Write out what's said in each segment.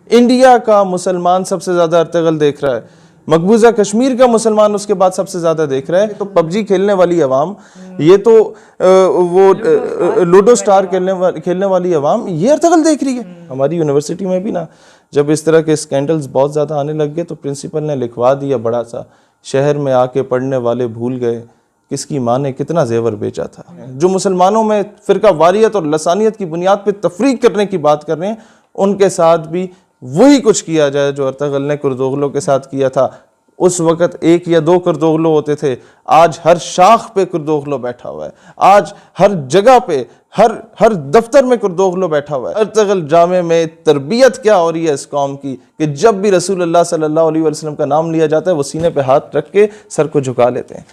India का मुसलमान सबसे ज़्यादा अर्तगल देख रहा है, मकबूजा कश्मीर का मुसलमान उसके बाद सबसे ज़्यादा देख रहा है। तो पबजी खेलने वाली अवाम, ये तो वो लूडो स्टार खेलने वाली अवाम ये अर्तगल देख रही है। हमारी यूनिवर्सिटी में भी ना जब इस तरह के स्कैंडल्स बहुत ज़्यादा आने लग गए तो प्रिंसिपल ने लिखवा दिया बड़ा सा, शहर में आके पढ़ने वाले भूल गए किसकी माँ ने कितना जेवर बेचा था। जो मुसलमानों में फ़िरका वारियत और लसानियत की बुनियाद पर तफरीक करने की बात कर रहे हैं, उनके साथ भी वही कुछ किया जाए जो अर्तगल ने कुर्दोगलों के साथ किया था। उस वक़्त 1 या 2 कुर्दोगलो होते थे, आज हर शाख पे कुर्दोगलो बैठा हुआ है, आज हर जगह पे हर दफ्तर में कुर्दोगलो बैठा हुआ है। अर्तगल ड्रामे में तरबियत क्या हो रही है इस कौम की कि जब भी रसूलुल्लाह सल्लल्लाहु अलैहि वसल्लम का नाम लिया जाता है वो सीने पे हाथ रख के सर को झुका लेते हैं।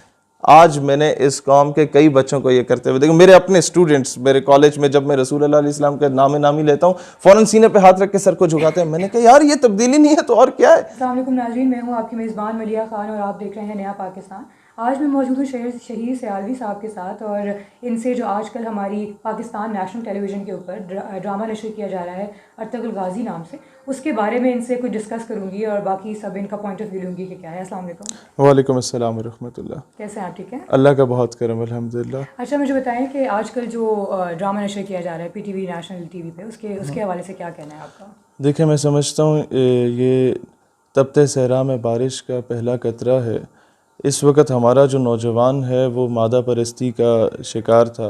आज मैंने इस कौम के कई बच्चों को ये करते हुए देखो, मेरे अपने स्टूडेंट्स मेरे कॉलेज में जब मैं रसूलुल्लाह अलैहि वसल्लम का नामी लेता हूँ फ़ौरन सीने पे हाथ रख के सर को झुकाते हैं। मैंने कहा यार ये तब्दीली नहीं है तो और क्या है। अस्सलाम वालेकुम नाज़रीन, मैं हूँ आपकी मेज़बान मलिया खान और आप देख रहे हैं नया पाकिस्तान। आज मैं मौजूद हूँ शहीद सयालवी साहब के साथ और इनसे जो आजकल हमारी पाकिस्तान नेशनल टेलीविज़न के ऊपर ड्रामा नशर किया जा रहा है अर्तुगरुल गाज़ी नाम से, उसके बारे में इनसे कुछ डिस्कस करूँगी और बाकी सब इनका पॉइंट ऑफ व्यू लूँगी कि क्या है। अस्सलाम वालेकुम। वालेकुम अस्सलाम व रहमतुल्लाह। कैसे हैं आप? ठीक है, अल्लाह का बहुत करम अल्हम्दुलिल्लाह। अच्छा मुझे बताएं कि आजकल जो ड्रामा नशर किया जा रहा है PTV नेशनल TV पे, उसके हवाले से क्या कहना है आपका? देखिए, मैं समझता हूँ ये तपते सहरा में बारिश का पहला कतरा है। इस वक्त हमारा जो नौजवान है वो मादा परस्ती का शिकार था।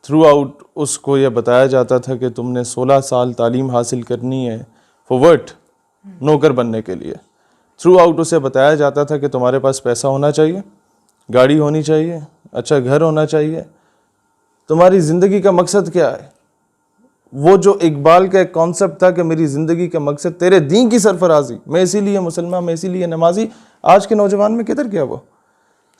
थ्रू आउट उसको ये बताया जाता था कि तुमने 16 साल तालीम हासिल करनी है फॉर व्हाट, नौकर बनने के लिए। थ्रू आउट उसे बताया जाता था कि तुम्हारे पास पैसा होना चाहिए, गाड़ी होनी चाहिए, अच्छा घर होना चाहिए। तुम्हारी ज़िंदगी का मकसद क्या है? वो जो इकबाल का एक कॉन्सेप्ट था कि मेरी ज़िंदगी का मकसद तेरे दीन की सरफराजी, मैं इसीलिए मुसलमान, मैं इसीलिए नमाजी, आज के नौजवान में किधर गया वो?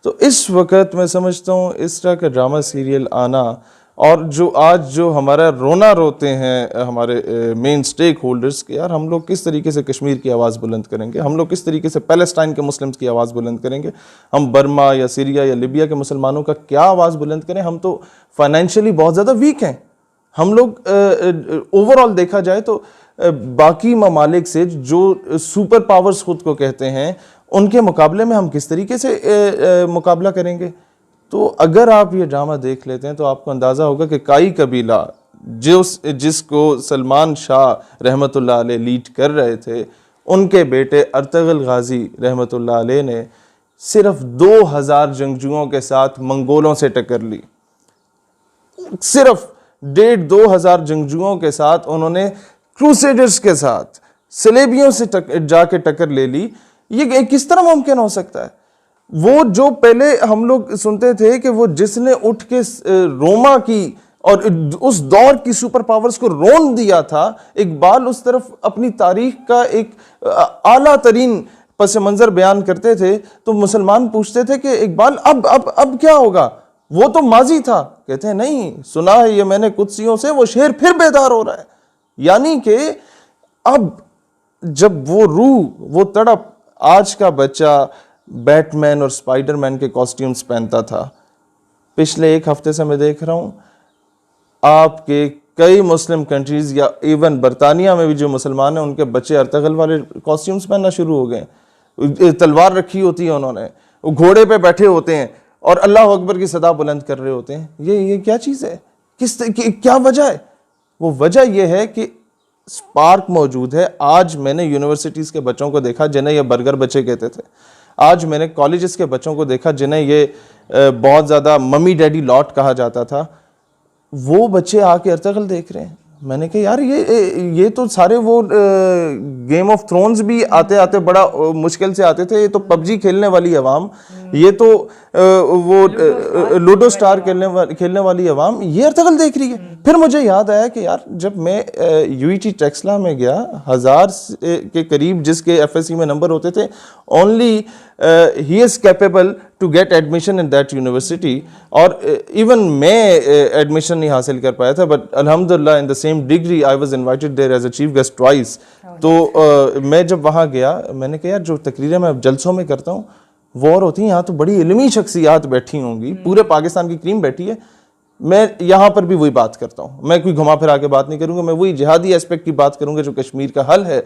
तो इस वक्त मैं समझता हूँ इस तरह का ड्रामा सीरियल आना और जो आज जो हमारा रोना रोते हैं हमारे मेन स्टेक होल्डर्स के, यार हम लोग किस तरीके से कश्मीर की आवाज़ बुलंद करेंगे, हम लोग किस तरीके से पैलेस्टाइन के मुस्लिम्स की आवाज़ बुलंद करेंगे, हम बर्मा या सीरिया या लिबिया के मुसलमानों का क्या आवाज़ बुलंद करें? हम तो फाइनेंशियली बहुत ज़्यादा वीक हैं। हम लोग ओवरऑल देखा जाए तो बाकी ममालिक से जो सुपर पावर्स खुद को कहते हैं उनके मुकाबले में हम किस तरीके से मुकाबला करेंगे? तो अगर आप ये ड्रामा देख लेते हैं तो आपको अंदाज़ा होगा कि काई कबीला जिसको सलमान शाह रहमतुल्लाह अलैह लीड कर रहे थे, उनके बेटे अर्तुगरुल गाज़ी रहमतुल्लाह अलैह ने सिर्फ 2000 जंगजुओं के साथ मंगोलों से टक्कर ली। सिर्फ 1500 जंगजुओं के साथ उन्होंने क्रूसेडर्स के साथ सलेबियों से जाके टक्कर ले ली। ये किस तरह मुमकिन हो सकता है? वो जो पहले हम लोग सुनते थे कि वो जिसने उठ के रोमा की और उस दौर की सुपर पावर्स को रोन दिया था, इकबाल उस तरफ अपनी तारीख का एक आला तरीन पस मंजर बयान करते थे तो मुसलमान पूछते थे कि इकबाल अब क्या होगा? वो तो माजी था। कहते हैं नहीं, सुना है ये मैंने कुदसियों से, वो शेर फिर बेदार हो रहा है। यानी कि अब जब वो रूह, वो तड़प, आज का बच्चा बैटमैन और स्पाइडरमैन के कॉस्ट्यूम्स पहनता था। पिछले 1 हफ्ते से मैं देख रहा हूँ आपके कई मुस्लिम कंट्रीज या इवन बरतानिया में भी जो मुसलमान हैं उनके बच्चे अर्तुगरुल वाले कॉस्ट्यूम्स पहनना शुरू हो गए। तलवार रखी होती है उन्होंने, वो घोड़े पे बैठे होते हैं और अल्लाह अकबर की सदा बुलंद कर रहे होते हैं। ये क्या चीज़ है? क्या वजह है? वो वजह यह है कि स्पार्क मौजूद है। आज मैंने यूनिवर्सिटीज़ के बच्चों को देखा जिन्हें ये बर्गर बच्चे कहते थे। आज मैंने कॉलेजेस के बच्चों को देखा जिन्हें ये बहुत ज़्यादा मम्मी डैडी लॉट कहा जाता था। वो बच्चे आके अर्तुगरुल देख रहे हैं। मैंने कहा यार ये तो सारे वो गेम ऑफ थ्रोन्स भी आते आते बड़ा मुश्किल से आते थे। ये तो पबजी खेलने वाली अवाम, ये तो वो लूडो स्टार खेलने वाली अवाम ये अर्तुगरुल देख रही है। फिर मुझे याद आया कि यार जब मैं UET टेक्सला में गया, 1000 के करीब जिसके FSC में नंबर होते थे, only he is capable to get admission in that university. और इवन मैं एडमिशन नहीं हासिल कर पाया था, बट अल्हम्दुलिल्लाह in the same degree I was invited there as a chief guest twice. तो मैं जब वहाँ गया, मैंने कहा यार जो तकरीरें मैं जलसों में करता हूँ वो और होती हैं, यहाँ तो बड़ी इल्मी शख्सियात बैठी होंगी, पूरे पाकिस्तान की क्रीम बैठी है। मैं यहाँ पर भी वही बात करता हूँ, मैं कोई घुमा फिरा के बात नहीं करूँगा, मैं वही जिहादी एस्पेक्ट की बात करूँगा जो कश्मीर का हल है।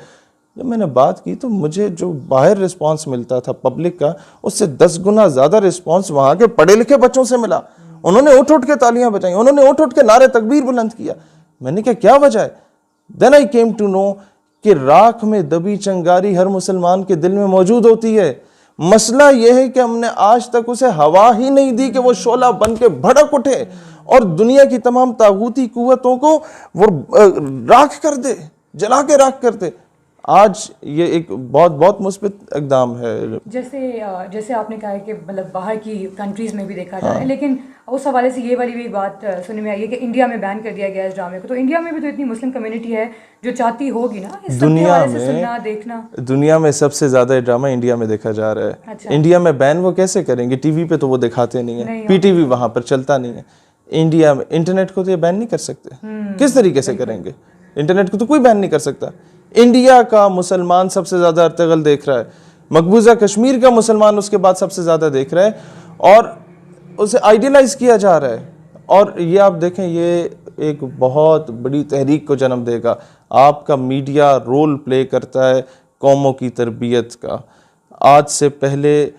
जब मैंने बात की तो मुझे जो बाहर रिस्पांस मिलता था पब्लिक का, उससे 10 गुना ज़्यादा रिस्पांस वहाँ के पढ़े लिखे बच्चों से मिला। उन्होंने उठ उठ के तालियां बजाई, उन्होंने उठ उठ के नारे तकबीर बुलंद किया। मैंने कहा क्या वजह है? Then I came to know कि राख में दबी चिंगारी हर मुसलमान के दिल में मौजूद होती है। मसला यह है कि हमने आज तक उसे हवा ही नहीं दी कि वो शोला बन के भड़क उठे और दुनिया की तमाम तागूती कुव्वतों को वो राख कर दे, जला के राख कर दे। आज ये एक बहुत बहुत मुस्बित इक़दाम है। जैसे आपने कहा है कि मतलब बाहर की कंट्रीज़ में भी देखा जाए, लेकिन उस हवाले से ये वाली भी बात सुनने में आई है कि इंडिया में बैन कर दिया गया इस ड्रामे को। तो इंडिया में भी तो इतनी मुस्लिम कम्युनिटी है जो चाहती होगी ना इस सब के हवाले से सुनना देखना। दुनिया में सबसे ज़्यादा ये ड्रामा इंडिया में देखा जा रहा है। अच्छा। इंडिया में बैन वो कैसे करेंगे? टीवी पे तो वो दिखाते नहीं है, पीटीवी वहाँ पर चलता नहीं है। इंडिया में इंटरनेट को तो ये बैन नहीं कर सकते। किस तरीके से करेंगे? इंटरनेट को तो कोई बैन नहीं कर सकता। इंडिया का मुसलमान सबसे ज़्यादा अर्तगल देख रहा है, मकबूजा कश्मीर का मुसलमान उसके बाद सबसे ज़्यादा देख रहा है और उसे आइडियलाइज किया जा रहा है। और ये आप देखें, ये एक बहुत बड़ी तहरीक को जन्म देगा। आपका मीडिया रोल प्ले करता है कौमों की तरबियत का। आज से पहले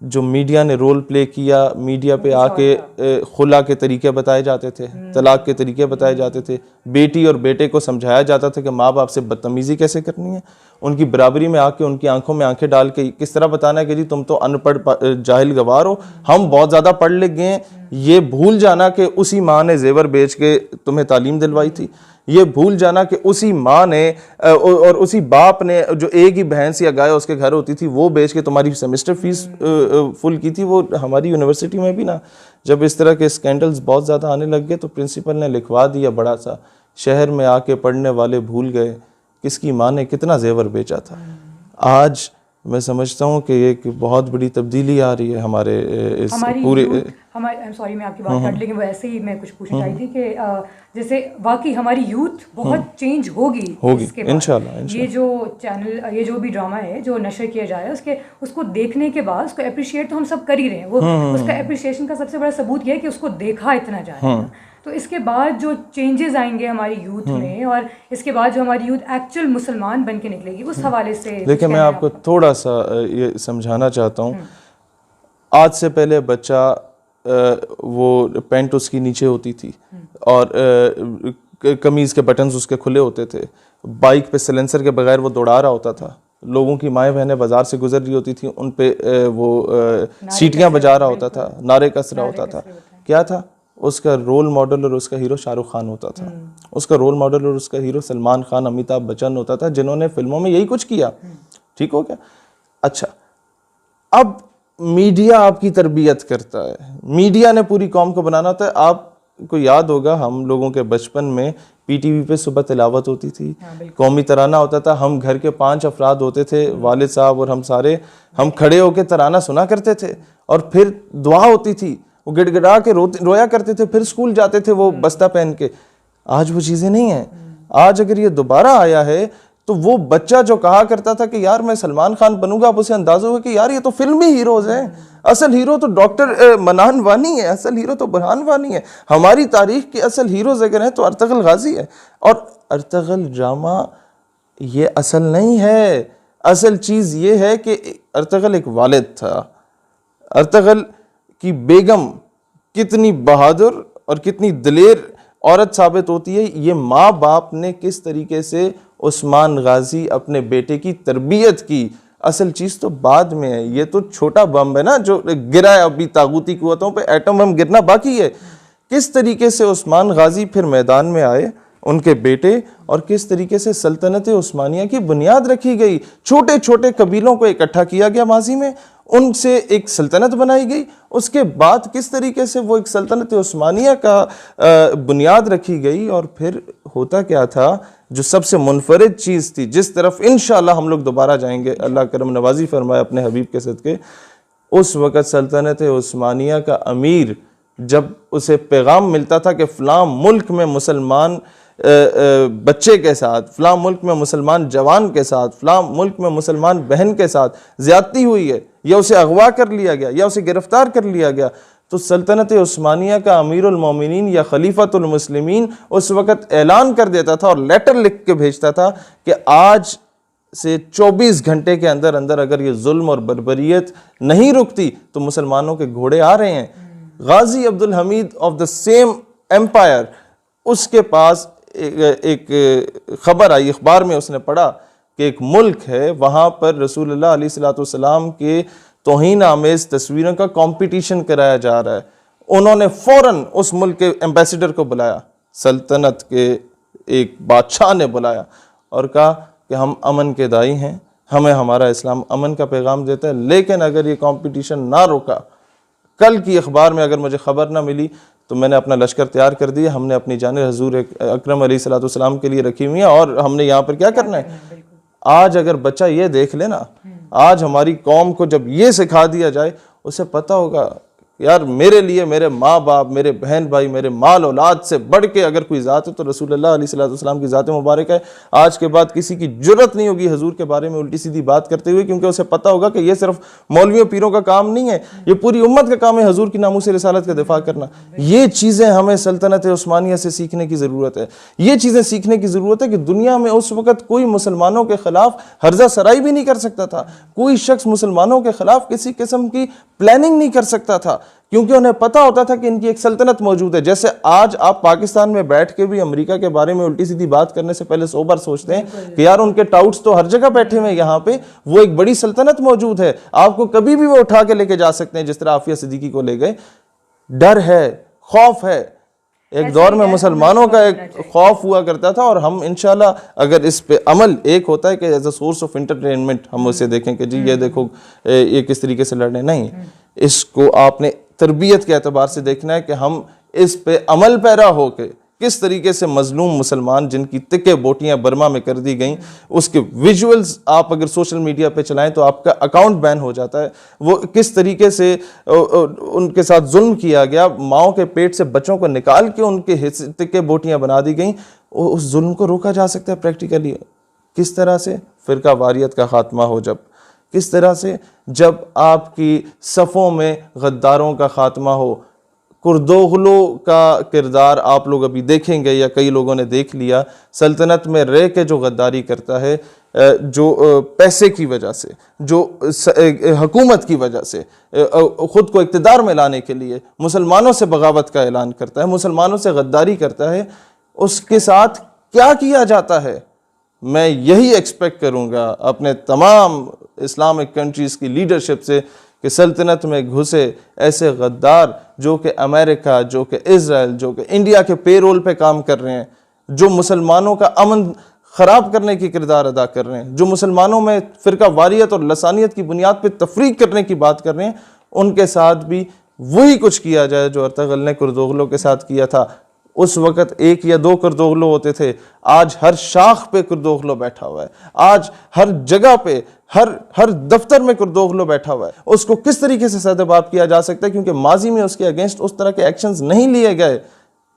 जो मीडिया ने रोल प्ले किया, मीडिया पे आके खुला के तरीके बताए जाते थे, तलाक के तरीके बताए जाते थे, बेटी और बेटे को समझाया जाता था कि माँ बाप से बदतमीज़ी कैसे करनी है, उनकी बराबरी में आके उनकी आंखों में आंखें डाल के किस तरह बताना है कि जी तुम तो अनपढ़ जाहिल गवार हो, हम बहुत ज़्यादा पढ़ लिख गए हैं। ये भूल जाना कि उसी माँ ने जेवर बेच के तुम्हें तालीम दिलवाई थी। ये भूल जाना कि उसी माँ ने और उसी बाप ने जो एक ही भैंस या गाय उसके घर होती थी वो बेच के तुम्हारी सेमेस्टर फीस फुल की थी। वो हमारी यूनिवर्सिटी में भी ना, जब इस तरह के स्कैंडल्स बहुत ज़्यादा आने लग गए तो प्रिंसिपल ने लिखवा दिया बड़ा सा, शहर में आके पढ़ने वाले भूल गए किसकी माँ ने कितना जेवर बेचा था। आज मैं समझता हूँ कि एक बहुत बड़ी तब्दीली आ रही है हमारे इस पूरे सॉरी मैं आपकी बात काट, लेकिन वो ऐसे ही मैं कुछ पूछना चाही थी कि जैसे वाकई हमारी यूथ बहुत चेंज होगी इसके बाद। इंशाल्लाह। ये जो चैनल, ये जो भी ड्रामा है जो नशर किया जा रहा है, उसको देखने के बाद उसको अप्रिशिएट तो हम सब कर ही रहे हैं। वो उसका अप्रिशिएशन का सबसे बड़ा सबूत यह है कि उसको देखा इतना जा रहा है। तो इसके बाद जो चेंजेस आएंगे हमारी यूथ में और इसके बाद जो हमारी यूथ एक्चुअल मुसलमान बन के निकलेगी, उस हवाले से देखिए मैं आपको थोड़ा सा ये समझाना चाहता हूँ। आज से पहले बच्चा वो पैंट उसकी नीचे होती थी और कमीज़ के बटन्स उसके खुले होते थे, बाइक पे सिलेंसर के बगैर वो दौड़ा रहा होता था, लोगों की माएँ बहनें बाजार से गुजर रही होती थी, उन पे वो सीटियाँ बजा रहा होता था, नारे कस रहा होता था। क्या था? उसका रोल मॉडल और उसका हीरो शाहरुख खान होता था, उसका रोल मॉडल और उसका हीरो सलमान खान, अमिताभ बच्चन होता था, जिन्होंने फिल्मों में यही कुछ किया। ठीक हो गया? अच्छा, अब मीडिया आपकी तरबियत करता है, मीडिया ने पूरी कौम को बनाना होता है। आपको याद होगा हम लोगों के बचपन में पीटीवी पे सुबह तिलावत होती थी, कौमी तराना होता था, हम घर के 5 अफराद होते थे, वालिद साहब और हम सारे, हम खड़े होकर तराना सुना करते थे और फिर दुआ होती थी, वो गिड़गिड़ा के रोया करते थे, फिर स्कूल जाते थे वो बस्ता पहन के। आज वो चीज़ें नहीं हैं। आज अगर ये दोबारा आया है तो वो बच्चा जो कहा करता था कि यार मैं सलमान खान बनूंगा, आप उसे अंदाजा होगा कि यार ये तो फिल्मी हीरोज हैं, असल हीरो तो डॉक्टर मनान वानी है, असल हीरो तो बुरहान वानी है, हमारी तारीख के असल हीरोज अगर हैं तो अर्तगल गाजी है। और अर्तगल ड्रामा ये असल नहीं है। असल चीज़ ये है कि अर्तगल एक वालिद था। अर्तगल की बेगम कितनी बहादुर और कितनी दिलेर औरत साबित होती है, ये माँ बाप ने किस तरीके से उस्मान गाजी अपने बेटे की तरबियत की। असल चीज़ तो बाद में है, ये तो छोटा बम है ना जो गिरा है, अभी तागूती कुव्वतों पे एटम बम गिरना बाकी है। किस तरीके से उस्मान गाजी फिर मैदान में आए, उनके बेटे, और किस तरीके से सल्तनत उस्मानिया की बुनियाद रखी गई। छोटे छोटे कबीलों को इकट्ठा किया गया माजी में, उनसे एक सल्तनत बनाई गई। उसके बाद किस तरीके से वो एक सल्तनत उस्मानिया का बुनियाद रखी गई। और फिर होता क्या था, जो सबसे मुनफरिद चीज़ थी, जिस तरफ इंशाअल्लाह हम लोग दोबारा जाएंगे, अल्लाह करम नवाजी फरमाए अपने हबीब के सदके, उस वक़्त सल्तनत उस्मानिया का अमीर जब उसे पैगाम मिलता था कि फ़लाँ मुल्क में मुसलमान बच्चे के साथ, फ़लाँ मुल्क में मुसलमान जवान के साथ, फ़लाँ मुल्क में मुसलमान बहन के साथ ज़्यादती हुई है, या उसे अगवा कर लिया गया, या उसे गिरफ्तार कर लिया गया, तो सल्तनत उस्मानिया का अमीरुल मोमिनीन या खलीफतुल मुस्लिमीन उस वक़्त ऐलान कर देता था और लेटर लिख के भेजता था कि आज से 24 घंटे के अंदर अंदर अगर ये जुल्म और बर्बरियत नहीं रुकती तो मुसलमानों के घोड़े आ रहे हैं। Ghazi Abdul Hamid of the same empire, उसके पास एक खबर आई, अखबार में उसने पढ़ा कि एक मुल्क है, वहाँ पर रसूलुल्लाह अलैहिस्सलाम के तौहीन आमेज तस्वीरों का कंपटीशन कराया जा रहा है। उन्होंने फौरन उस मुल्क के एम्बेसडर को बुलाया, सल्तनत के एक बादशाह ने बुलाया और कहा कि हम अमन के दाई हैं, हमें हमारा इस्लाम अमन का पैगाम देता है, लेकिन अगर ये कंपटीशन ना रुका, कल की अखबार में अगर मुझे खबर ना मिली तो मैंने अपना लश्कर तैयार कर दिया, हमने अपनी जान हजूर अकरम अलैहिस्सलाम के लिए रखी हुई है और हमने यहाँ पर क्या करना है। आज अगर बच्चा ये देख ले ना, आज हमारी कौम को जब ये सिखा दिया जाए, उसे पता होगा यार मेरे लिए मेरे माँ बाप, मेरे बहन भाई, मेरे माल औलाद से बढ़ के अगर कोई ज़ात है तो रसूलुल्लाह अलैहिस्सलाम की ज़ात मुबारक है। आज के बाद किसी की जुर्रत नहीं होगी हजूर के बारे में उल्टी सीधी बात करते हुए, क्योंकि उसे पता होगा कि ये सिर्फ मौलवियों पीरों का काम नहीं है, ये पूरी उम्मत का काम है हजूर की नामूस रिसालत का दिफा करना। ये चीज़ें हमें सल्तनत उस्मानिया से सीखने की ज़रूरत है। ये चीज़ें सीखने की ज़रूरत है कि दुनिया में उस वक़्त कोई मुसलमानों के ख़िलाफ़ हर्जा सराई भी नहीं कर सकता था, कोई शख्स मुसलमानों के ख़िलाफ़ किसी किस्म की प्लानिंग नहीं कर सकता था, क्योंकि उन्हें पता होता था कि इनकी एक सल्तनत मौजूद है। जैसे आज आप पाकिस्तान में बैठ के भी अमेरिका के बारे में उल्टी सीधी बात करने से पहले 100 बार सोचते हैं कि यार उनके टाउट्स तो हर जगह बैठे हुए हैं, यहाँ पे वो एक बड़ी सल्तनत मौजूद है, आपको कभी भी वो उठा के लेके जा सकते हैं, जिस तरह आफिया सिद्दीकी को ले गए। डर है, खौफ है। एक दौर में मुसलमानों का एक खौफ हुआ करता था, और हम इंशाल्लाह अगर इस पे अमल, एक होता है कि as a source of entertainment हम उसे देखें कि जी ये देखो ये किस तरीके से लड़ने, नहीं, इसको आपने तरबियत के एतबार से देखना है कि हम इस पे अमल पैरा होके किस तरीके से मजलूम मुसलमान जिनकी तिक्के बोटियां बर्मा में कर दी गई, उसके विजुअल्स आप अगर सोशल मीडिया पे चलाएं तो आपका अकाउंट बैन हो जाता है। वो किस तरीके से उनके साथ जुल्म किया गया, माओ के पेट से बच्चों को निकाल के उनके तिक्के बोटियां बना दी गई, उस जुल्म को रोका जा सकता है प्रैक्टिकली। किस तरह से? फिरका वारियत का खात्मा हो जब, किस तरह से? जब आपकी सफ़ों में गद्दारों का खात्मा हो। कुर्दोगलो का किरदार आप लोग अभी देखेंगे या कई लोगों ने देख लिया, सल्तनत में रह के जो गद्दारी करता है, जो पैसे की वजह से, जो हुकूमत की वजह से ख़ुद को इक़्तिदार में लाने के लिए मुसलमानों से बगावत का ऐलान करता है, मुसलमानों से गद्दारी करता है, उसके साथ क्या किया जाता है। मैं यही एक्सपेक्ट करूँगा अपने तमाम इस्लामिक कंट्रीज़ की लीडरशिप से कि सल्तनत में घुसे ऐसे गद्दार जो कि अमेरिका, जो कि इज़राइल, जो कि इंडिया के पेरोल पे काम कर रहे हैं, जो मुसलमानों का अमन ख़राब करने की किरदार अदा कर रहे हैं, जो मुसलमानों में फ़िरका वारियत और लसानियत की बुनियाद पे तफरीक करने की बात कर रहे हैं, उनके साथ भी वही कुछ किया जाए जो अर्तगल ने कुर्दोगलो के साथ किया था। उस वक़्त 1 या 2 कुर्दोगलो होते थे, आज हर शाख पे कुर्दोगलो बैठा हुआ है, आज हर जगह पे हर दफ्तर में कुर्दोगलो बैठा हुआ है। उसको किस तरीके से सदबाब किया जा सकता है, क्योंकि माजी में उसके अगेंस्ट उस तरह के एक्शंस नहीं लिए गए।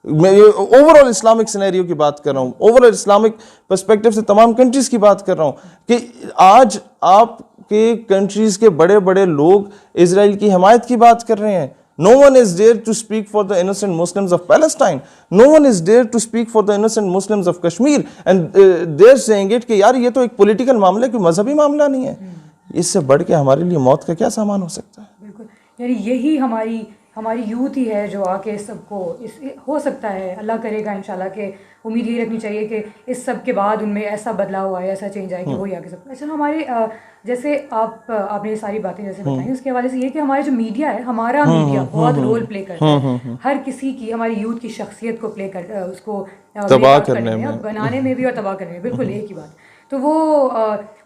मैं ओवरऑल इस्लामिक सिनेरियो की बात कर रहा हूँ, ओवरऑल इस्लामिक पर्सपेक्टिव से तमाम कंट्रीज़ की बात कर रहा हूँ कि आज आपके कंट्रीज़ के बड़े बड़े लोग इजराइल की हिमायत की बात कर रहे हैं। No one is there to speak for the innocent Muslims of Palestine. No one is there to speak for the innocent Muslims of Kashmir. And they're saying it कि यार ये तो एक पॉलिटिकल मामला है, कोई मजहबी मामला नहीं है। इससे बढ़ के हमारे लिए मौत का क्या सामान हो सकता है? बिल्कुल, यानी यही हमारी यूथ ही है जो आके सबको हो सकता है, अल्लाह करेगा इंशाल्लाह, के उम्मीद यही रखनी चाहिए कि इस सब के बाद उनमें ऐसा बदलाव आए, ऐसा चेंज आए कि वही आके सब। अच्छा, हमारे जैसे आपने ये सारी बातें जैसे बताई, उसके हवाले से ये कि हमारे जो मीडिया है, हमारा मीडिया बहुत रोल प्ले करता है हर किसी की, हमारी यूथ की शख्सियत को प्ले कर, उसको तबाह करने में, बनाने में भी और तबाह करने में, बिल्कुल एक ही बात। तो वो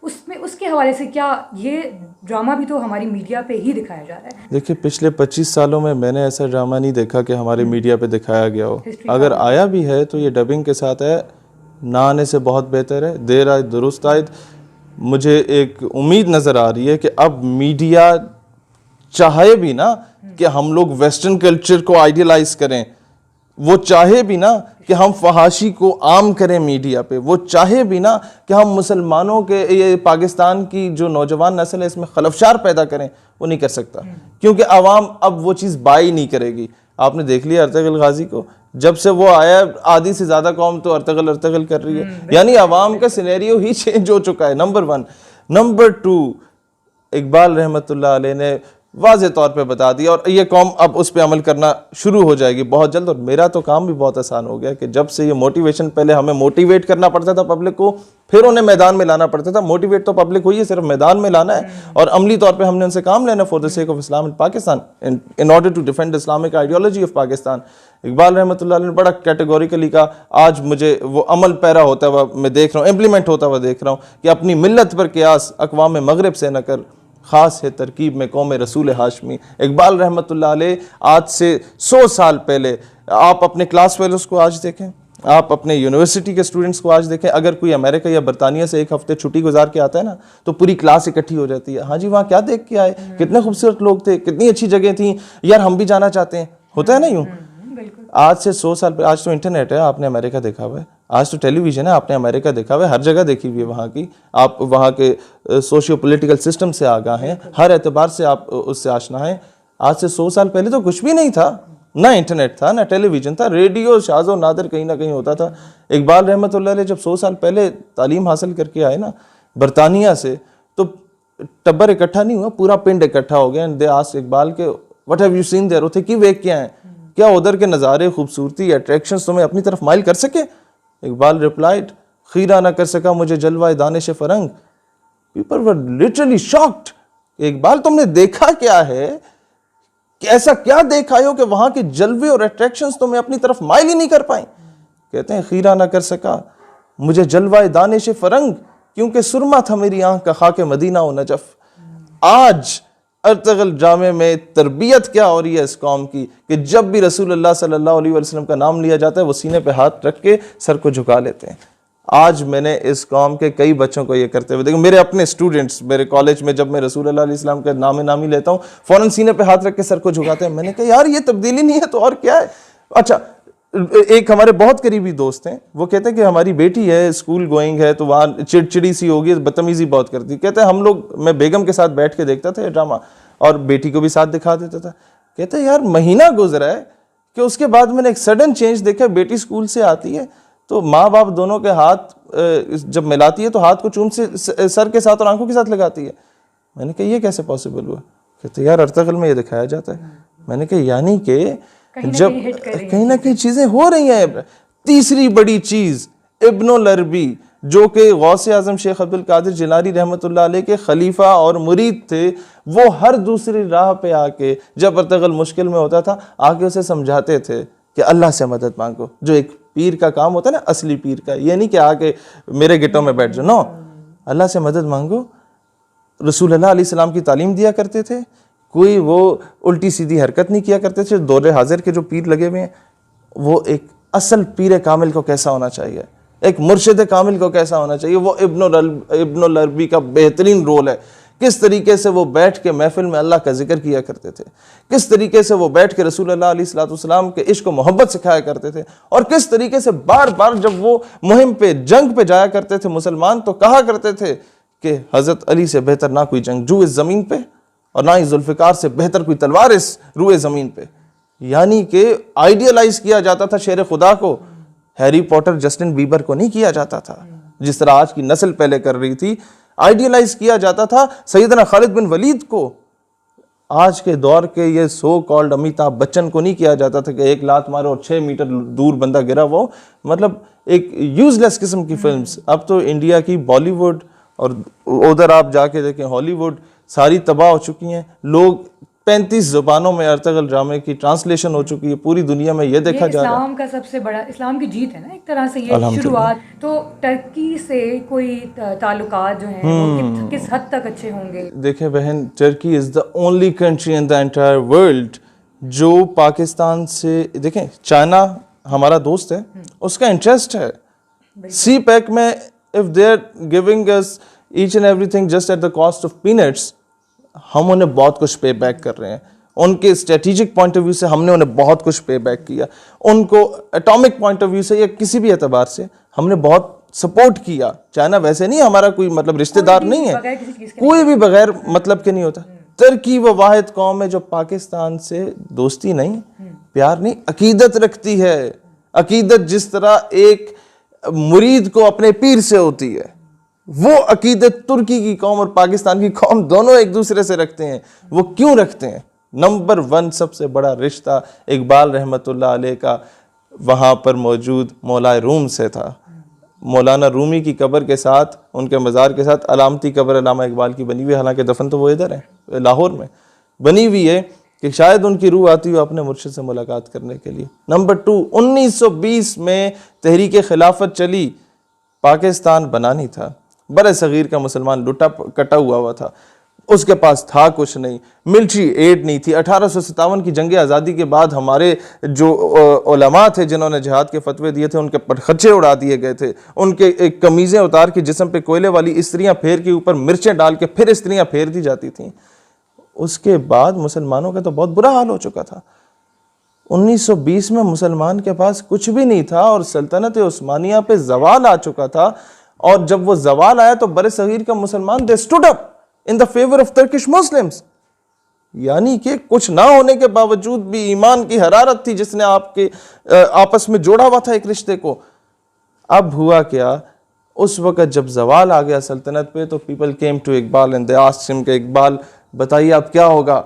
उसमें उसके हवाले से क्या ये ड्रामा भी तो हमारी मीडिया पे ही दिखाया जा रहा है? देखिए, पिछले 25 सालों में मैंने ऐसा ड्रामा नहीं देखा कि हमारे मीडिया पे दिखाया गया हो। अगर आया भी है तो ये डबिंग के साथ है, ना आने से बहुत बेहतर है। देर आए दुरुस्त आए। मुझे एक उम्मीद नज़र आ रही है कि अब मीडिया चाहे भी ना कि हम लोग वेस्टर्न कल्चर को आइडियलाइज करें, वो चाहे भी ना कि हम फहाशी को आम करें मीडिया पे, वो चाहे भी ना कि हम मुसलमानों के, ये पाकिस्तान की जो नौजवान नस्ल है इसमें खलफशार पैदा करें, वो नहीं कर सकता, क्योंकि आवाम अब वो चीज़ बाई नहीं करेगी। आपने देख लिया अर्तगल गाजी को, जब से वो आया आधी से ज्यादा कौम तो अर्तगल कर रही है, यानी अवाम का सिनेरियो ही चेंज हो चुका है, नंबर 1। नंबर 2, इकबाल रहमतुल्लाह अलैह ने वाज़े तौर पे बता दिया और ये कौम अब उस पे अमल करना शुरू हो जाएगी बहुत जल्द। और मेरा तो काम भी बहुत आसान हो गया कि जब से ये मोटिवेशन, पहले हमें मोटिवेट करना पड़ता था पब्लिक को, फिर उन्हें मैदान में लाना पड़ता था। मोटिवेट तो पब्लिक हुई है, सिर्फ मैदान में लाना है और अमली तौर पे हमने उनसे काम लेना for the sake of Islam in Pakistan, in order to defend Islamic ideology of Pakistan. Iqbal रहमतुल्लाह अलैह ने बड़ा कैटेगोरिकली कहा, आज मुझे वो अमल पैरा होता हुआ मैं देख रहा हूँ, इम्प्लीमेंट होता हुआ देख रहा हूँ कि अपनी मिल्लत पर कियास अक़वाम मगरिब से न कर, खास है तरकीब में कौम रसूल हाशमी। इकबाल रहमतुल्लाह अलैह आज से 100 साल पहले, आप अपने क्लास फेलोज़ को आज देखें, आप अपने यूनिवर्सिटी के स्टूडेंट्स को आज देखें, अगर कोई अमेरिका या बरतानिया से एक हफ्ते छुट्टी गुजार के आता है ना, तो पूरी क्लास इकट्ठी हो जाती है। हाँ जी, वहाँ क्या देख के आए, कितने खूबसूरत लोग थे, कितनी अच्छी जगह थी, यार हम भी जाना चाहते हैं। होता है ना यूँ? आज से 100 साल पहले, आज तो इंटरनेट है, आपने अमेरिका देखा हुआ है, आज तो टेलीविज़न है, आपने अमेरिका देखा हुआ है, हर जगह देखी हुई है वहाँ की, आप वहाँ के सोशियो पॉलिटिकल सिस्टम से आगाह हैं, हर एतबार से आप उससे आशना हैं। आज से 100 साल पहले तो कुछ भी नहीं था, ना इंटरनेट था, ना टेलीविज़न था, रेडियो शाज़ो नादिर कहीं ना कहीं होता था। इकबाल रहमतुल्लाह अलैह जब 100 साल पहले तालीम हासिल करके आए ना बरतानिया से, तो टब्बर इकट्ठा नहीं हुआ, पूरा पिंड इकट्ठा हो गया। एंड दे आस्क्ड इकबाल के what have you seen there, उथे की वेख क्या है, क्या उधर के नज़ारे, खूबसूरती, अट्रैक्शंस तुम्हें अपनी तरफ माइल कर सके? इकबाल रिप्लाइड, खीरा ना कर सका मुझे जलवा दानिश फरंग। People were literally shocked. Iqbal तुमने देखा क्या है, कि ऐसा क्या देखा हो कि वहां के जलवे और अट्रैक्शंस तुम्हें अपनी तरफ माइल ही नहीं कर पाए? कहते हैं खीरा ना कर सका मुझे जलवा दानिश फरंग, क्योंकि सुरमा था मेरी आंख का खाके मदीना व नजफ। आज अर्तगल जामे में तरबियत क्या हो रही है इस कौम की कि जब भी रसूलुल्लाह सल्लल्लाहु अलैहि वसल्लम का नाम लिया जाता है वो सीने पे हाथ रख के सर को झुका लेते हैं। आज मैंने इस कौम के कई बच्चों को ये करते हुए देखो, मेरे अपने स्टूडेंट्स, मेरे कॉलेज में जब मैं रसूलुल्लाह अलैहि वसल्लम का नामी लेता हूँ, फौरन सीने पे हाथ रख के सर को झुकाते हैं। मैंने कहा यार ये तब्दीली नहीं है तो और क्या है? अच्छा, एक हमारे बहुत करीबी दोस्त हैं, वो कहते हैं कि हमारी बेटी है, स्कूल गोइंग है, तो वहाँ चिड़चिड़ी सी होगी, बदतमीजी बहुत करती। कहते हैं हम लोग, मैं बेगम के साथ बैठ के देखता था ये ड्रामा और बेटी को भी साथ दिखा देता था। कहते हैं यार महीना गुजरा है कि उसके बाद मैंने एक सडन चेंज देखा, बेटी स्कूल से आती है तो माँ बाप दोनों के हाथ जब मिलाती है तो हाथ को चूम से सर के साथ और आंखों के साथ लगाती है। मैंने कहा ये कैसे पॉसिबल हुआ? कहते यार अर्तगल में ये दिखाया जाता है। मैंने कहा यानी कि जब कहीं ना कहीं चीजें हो रही हैं। तीसरी बड़ी चीज इब्नुल अरबी, जो कि गौसे आजम शेख अब्दुल कादिर जिलानी रहमतुल्लाह अलैह के खलीफा और मुरीद थे, वो हर दूसरी राह पे आके जब अर्तगल मुश्किल में होता था आके उसे समझाते थे कि अल्लाह से मदद मांगो, जो एक पीर का काम होता है ना, असली पीर का। ये नहीं कि आके मेरे गिट्टों में बैठ जाओ, नो, अल्लाह से मदद मांगो। रसूलुल्लाह अलैहि सलाम की तालीम दिया करते थे, कोई वो उल्टी सीधी हरकत नहीं किया करते थे। दौरे हाजिर के जो पीर लगे हुए हैं, वो एक असल पीर कामिल को कैसा होना चाहिए, एक मुर्शिद कामिल को कैसा होना चाहिए, वो इब्नुल अरबी का बेहतरीन रोल है। किस तरीके से वो बैठ के महफिल में अल्लाह का जिक्र किया करते थे, किस तरीके से वो बैठ के रसूलुल्लाह अलैहिस्सलाम के इश्क व मोहब्बत सिखाया करते थे, और किस तरीके से बार बार जब वो मुहिम पे, जंग पे जाया करते थे मुसलमान, तो कहा करते थे कि हज़रत अली से बेहतर ना कोई जंगजू इस ज़मीन पे और ना ही जुल्फ़िकार से बेहतर कोई तलवार इस रूए ज़मीन पे। यानी कि आइडियलाइज किया जाता था शेर खुदा को, हैरी पॉटर जस्टिन बीबर को नहीं किया जाता था जिस तरह आज की नस्ल पहले कर रही थी। आइडियलाइज किया जाता था सैयदना खालिद बिन वलीद को, आज के दौर के ये सो कॉल्ड अमिताभ बच्चन को नहीं किया जाता था कि एक लात मारो और 6 मीटर दूर बंदा गिरा, वो मतलब एक यूजलेस किस्म की फिल्म्स। अब तो इंडिया की बॉलीवुड और उधर आप जाके देखें हॉलीवुड सारी तबाह हो चुकी हैं। लोग 35 ज़ुबानों में अर्तगल ड्रामे की ट्रांसलेशन हो चुकी है, पूरी दुनिया में ये देखा जा रहा है। इस्लाम का सबसे बड़ा, इस्लाम की जीत है ना एक तरह से ये शुरुआत। तो टर्की से कोई ताल्लुकात जो हैं वो किस हद तक अच्छे होंगे? देखें बहन, Turkey is the only country in the entire world जो पाकिस्तान से, देखें चाइना हमारा दोस्त है, उसका इंटरेस्ट है सी पैक में। If they are giving us each and everything just at the cost of peanuts, हम उन्हें बहुत कुछ पे बैक कर रहे हैं। उनके स्ट्रेटेजिक पॉइंट ऑफ व्यू से हमने उन्हें बहुत कुछ पे बैक किया, उनको एटॉमिक पॉइंट ऑफ व्यू से या किसी भी एतबार से हमने बहुत सपोर्ट किया। चाइना वैसे नहीं हमारा कोई मतलब रिश्तेदार नहीं है, कोई भी बगैर मतलब के नहीं होता। टर्की वो वाहिद कौम है जो पाकिस्तान से दोस्ती नहीं, प्यार नहीं, अकीदत रखती है। अकीदत जिस तरह एक मुरीद को अपने पीर से होती है, वो अकीदत तुर्की की कौम और पाकिस्तान की कौम दोनों एक दूसरे से रखते हैं। वो क्यों रखते हैं? नंबर 1 सबसे बड़ा रिश्ता इकबाल रहमतुल्लाह अलैह का वहाँ पर मौजूद मौलाए रूम से था। मौलाना रूमी की कब्र के साथ, उनके मज़ार के साथ अलामती कब्र अल्लामा इकबाल की बनी हुई है, हालांकि दफन तो वो इधर है लाहौर में बनी हुई है, कि शायद उनकी रूह आती हो अपने मुर्शिद से मुलाकात करने के लिए। नंबर 2, 1920 में तहरीक खिलाफत चली, पाकिस्तान बना नहीं था, बड़े सगीर का मुसलमान लुटा कटा हुआ था, उसके पास था कुछ नहीं, मिलिट्री एड नहीं थी। 1857 की जंग आज़ादी के बाद हमारे जो उलमा थे जिन्होंने जिहाद के फतवे दिए थे, उनके पर खच्चे उड़ा दिए गए थे, उनके कमीज़ें उतार के जिस्म पे कोयले वाली स्त्रियां फेर के ऊपर मिर्चें डाल के फिर स्त्रियां फेर दी जाती थीं। उसके बाद मुसलमानों का तो बहुत बुरा हाल हो चुका था। 1920 में मुसलमान के पास कुछ भी नहीं था और सल्तनत उस्मानिया पे जवाल आ चुका था। और जब वो जवाल आया तो बड़े सगीर का मुसलमान they stood up in the favour of Turkish Muslims, यानी कि कुछ ना होने के बावजूद भी ईमान की हरारत थी जिसने आपके आपस में जोड़ा हुआ था एक रिश्ते को। अब हुआ क्या, उस वक्त जब जवाल आ गया सल्तनत पे तो people came to Iqbal and they asked him कि इकबाल बताइए अब क्या होगा।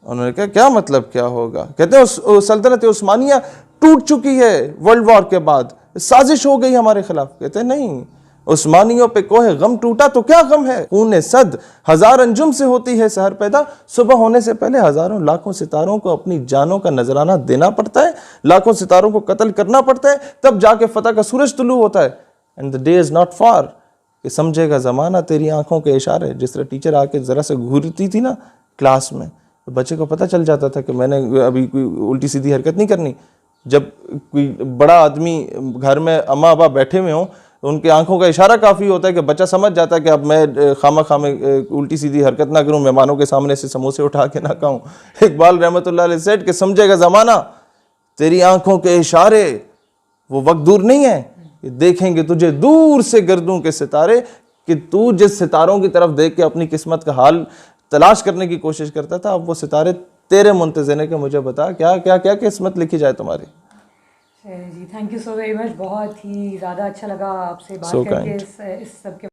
उन्होंने कहा क्या मतलब क्या होगा? कहते हैं सल्तनत उस्मानिया टूट चुकी है वर्ल्ड वॉर के बाद, साजिश हो गई हमारे खिलाफ। कहते हैं नहीं, उस्मानियों पे कोहे गम टूटा तो क्या गम है, खून सद हजार अंजुम से होती है सहर पैदा, सुबह होने से पहले हजारों लाखों सितारों को अपनी जानों का नजराना देना पड़ता है, लाखों सितारों को कत्ल करना पड़ता है, तब जाके फतह का सूरज तुलू होता है। And the day is not far कि समझेगा ज़माना तेरी आंखों के इशारे। जिस तरह टीचर आके ज़रा से घूरती थी ना क्लास में, तो बच्चे को पता चल जाता था कि मैंने अभी कोई उल्टी सीधी हरकत नहीं करनी। जब कोई बड़ा आदमी घर में अम्मा अब्बा बैठे हुए हों तो उनकी आंखों का इशारा काफ़ी होता है कि बच्चा समझ जाता है कि अब मैं खामा उल्टी सीधी हरकत ना करूं, मेहमानों के सामने से समोसे उठा के ना खाऊं। इकबाल रहमतुल्लाह अलैह सेड कि समझेगा ज़माना तेरी आंखों के इशारे, वो वक्त दूर नहीं है देखेंगे तुझे दूर से गर्दों के सितारे, कि तू जिस सितारों की तरफ देख के अपनी किस्मत का हाल तलाश करने की कोशिश करता था, अब वो सितारे तेरे मुंतज़िर हैं कि मुझे बता क्या क्या क्या किस्मत लिखी जाए तुम्हारी। जी, thank you so very much. बहुत ही ज़्यादा अच्छा लगा आपसे बात So करके kind. इस सब के